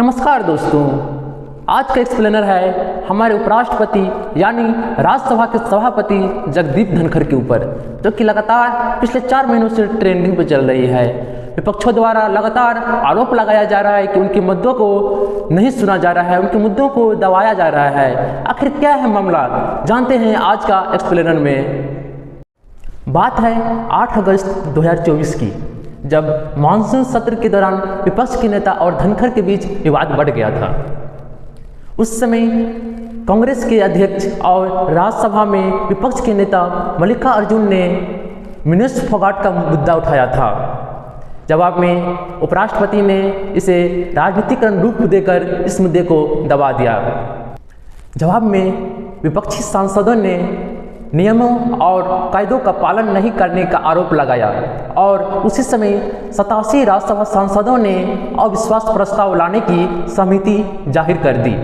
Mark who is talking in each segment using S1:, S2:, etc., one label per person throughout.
S1: नमस्कार दोस्तों, आज का एक्सप्लेनर है हमारे उपराष्ट्रपति यानी राज्यसभा के सभापति जगदीप धनखड़ के ऊपर, जो कि लगातार पिछले 4 महीनों से ट्रेंडिंग पर चल रही है। विपक्षों द्वारा लगातार आरोप लगाया जा रहा है कि उनके मुद्दों को नहीं सुना जा रहा है, उनके मुद्दों को दबाया जा रहा है। आखिर क्या है मामला, जानते हैं आज का एक्सप्लेनर में। बात है 8 अगस्त 2024 की, जब मानसून सत्र के दौरान विपक्ष के नेता और धनखड़ के बीच विवाद बढ़ गया था। उस समय कांग्रेस के अध्यक्ष और राज्यसभा में विपक्ष के नेता मल्लिकार्जुन ने म्यूनिसिपल फोगाट का मुद्दा उठाया था। जवाब में उपराष्ट्रपति ने इसे राजनीतिकरण रूप देकर इस मुद्दे को दबा दिया। जवाब में विपक्षी सांसदों ने नियमों और कायदों का पालन नहीं करने का आरोप लगाया और उसी समय 87 राज्यसभा सांसदों ने अविश्वास प्रस्ताव लाने की सहमति जाहिर कर दी,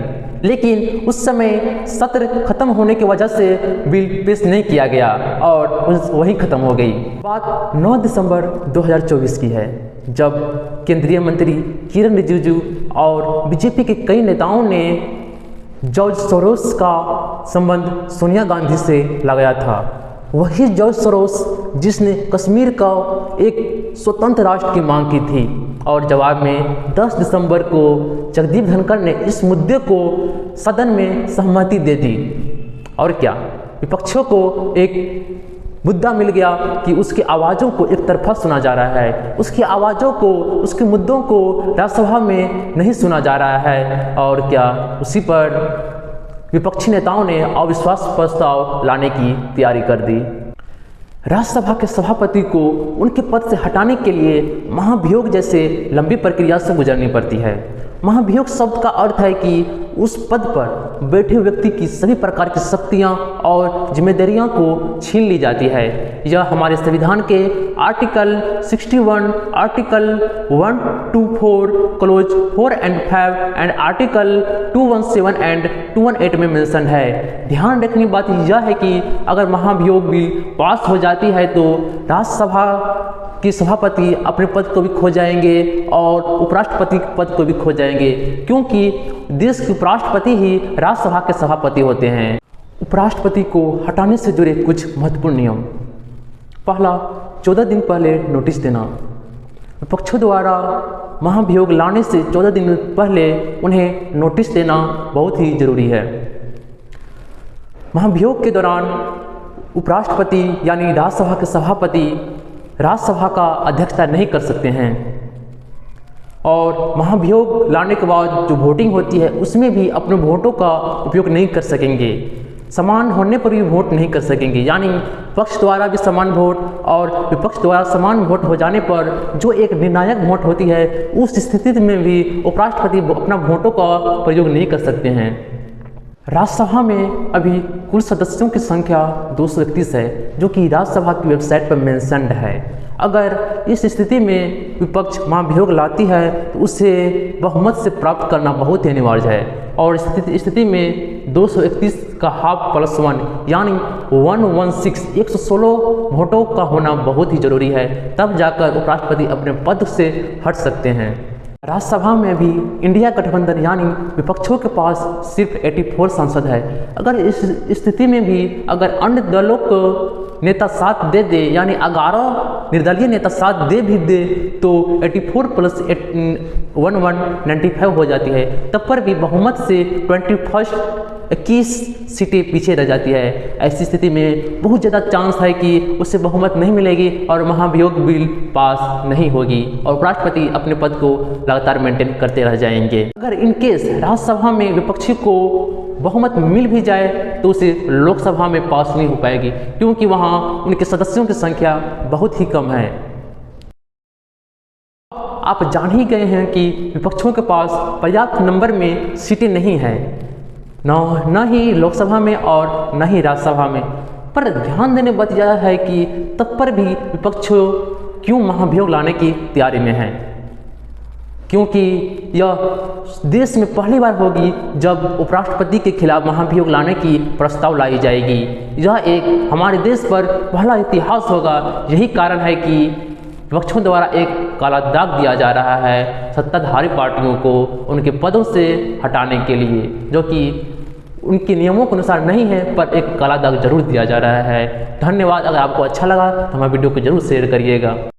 S1: लेकिन उस समय सत्र खत्म होने की वजह से बिल पेश नहीं किया गया और वहीं खत्म हो गई। बात 9 दिसंबर 2024 की है, जब केंद्रीय मंत्री किरण रिजिजू और बीजेपी के कई नेताओं ने जॉर्ज सोरोस का संबंध सोनिया गांधी से लगाया था। वही जॉर्ज सोरोस जिसने कश्मीर का एक स्वतंत्र राष्ट्र की मांग की थी, और जवाब में 10 दिसंबर को जगदीप धनखड़ ने इस मुद्दे को सदन में सहमति दे दी। और क्या, विपक्षों को एक मुद्दा मिल गया कि उसकी आवाज़ों को एक तरफा सुना जा रहा है, उसकी आवाज़ों को, उसके मुद्दों को राज्यसभा में नहीं सुना जा रहा है। और क्या, उसी पर विपक्षी नेताओं ने अविश्वास प्रस्ताव लाने की तैयारी कर दी। राज्यसभा के सभापति को उनके पद से हटाने के लिए महाभियोग जैसे लंबी प्रक्रिया से गुजरनी पड़ती है। महाभियोग शब्द का अर्थ है कि उस पद पर बैठे व्यक्ति की सभी प्रकार की शक्तियां और जिम्मेदारियों को छीन ली जाती है। यह हमारे संविधान के article 61, article 124 close 4 and 5 and article 217 and 218 में मेंशन है। ध्यान रखने की बात यह है कि अगर महाभियोग बिल पास हो जाती है तो राज्यसभा कि सभापति अपने पद को भी खो जाएंगे और उपराष्ट्रपति के पद को भी खो जाएंगे, क्योंकि देश के उपराष्ट्रपति ही राज्यसभा के सभापति होते हैं। उपराष्ट्रपति को हटाने से जुड़े कुछ महत्वपूर्ण नियम। पहला, 14 दिन पहले नोटिस देना। विपक्षों द्वारा महाभियोग लाने से 14 दिन पहले उन्हें नोटिस देना बहुत ही जरूरी है। महाभियोग के दौरान उपराष्ट्रपति यानी राज्यसभा के सभापति राज्यसभा का अध्यक्षता नहीं कर सकते हैं, और महाभियोग लाने के बाद जो वोटिंग होती है उसमें भी अपने वोटों का उपयोग नहीं कर सकेंगे। समान होने पर भी वोट नहीं कर सकेंगे, यानी पक्ष द्वारा भी समान वोट और विपक्ष द्वारा समान वोट हो जाने पर जो एक निर्णायक वोट होती है, उस स्थिति में भी उपराष्ट्रपति अपना वोटों का प्रयोग नहीं कर सकते हैं। राज्यसभा में अभी कुल सदस्यों की संख्या 231 है, जो कि राज्यसभा की वेबसाइट पर मेंशन्ड है। अगर इस स्थिति में विपक्ष महाभियोग लाती है तो उसे बहुमत से प्राप्त करना बहुत ही अनिवार्य है, और स्थिति में 231 का हाफ प्लस 1 यानी 116 वोटों का होना बहुत ही जरूरी है, तब जाकर उपराष्ट्रपति अपने पद से हट सकते हैं। राज्यसभा में भी इंडिया गठबंधन यानी विपक्षों के पास सिर्फ 84 सांसद है। अगर इस स्थिति में भी अगर अन्य दलों को नेता साथ दे दे, यानी 11 निर्दलीय नेता साथ दे तो 84 प्लस 1195 हो जाती है। तब पर भी बहुमत से 21 सीटें पीछे रह जाती है। ऐसी स्थिति में बहुत ज़्यादा चांस है कि उससे बहुमत नहीं मिलेगी और महाभियोग बिल पास नहीं होगी, और उपराष्ट्रपति अपने पद को लगातार मेंटेन करते रह जाएंगे। अगर इनकेस राज्यसभा में विपक्षी को बहुमत मिल भी जाए तो उसे लोकसभा में पास नहीं हो पाएगी, क्योंकि वहाँ उनके सदस्यों की संख्या बहुत ही कम है। आप जान ही गए हैं कि विपक्षों के पास पर्याप्त नंबर में सीटें नहीं है, न ही लोकसभा में और न ही राज्यसभा में। पर ध्यान देने बात यह है कि तब पर भी विपक्ष क्यों महाभियोग लाने की तैयारी में है, क्योंकि यह देश में पहली बार होगी जब उपराष्ट्रपति के खिलाफ महाभियोग लाने की प्रस्ताव लाई जाएगी। यह एक हमारे देश पर पहला इतिहास होगा। यही कारण है कि विपक्षों द्वारा एक काला दाग दिया जा रहा है सत्ताधारी पार्टियों को उनके पदों से हटाने के लिए, जो कि उनके नियमों के अनुसार नहीं है, पर एक काला दाग जरूर दिया जा रहा है। धन्यवाद। अगर आपको अच्छा लगा तो हमारे वीडियो को जरूर शेयर करिएगा।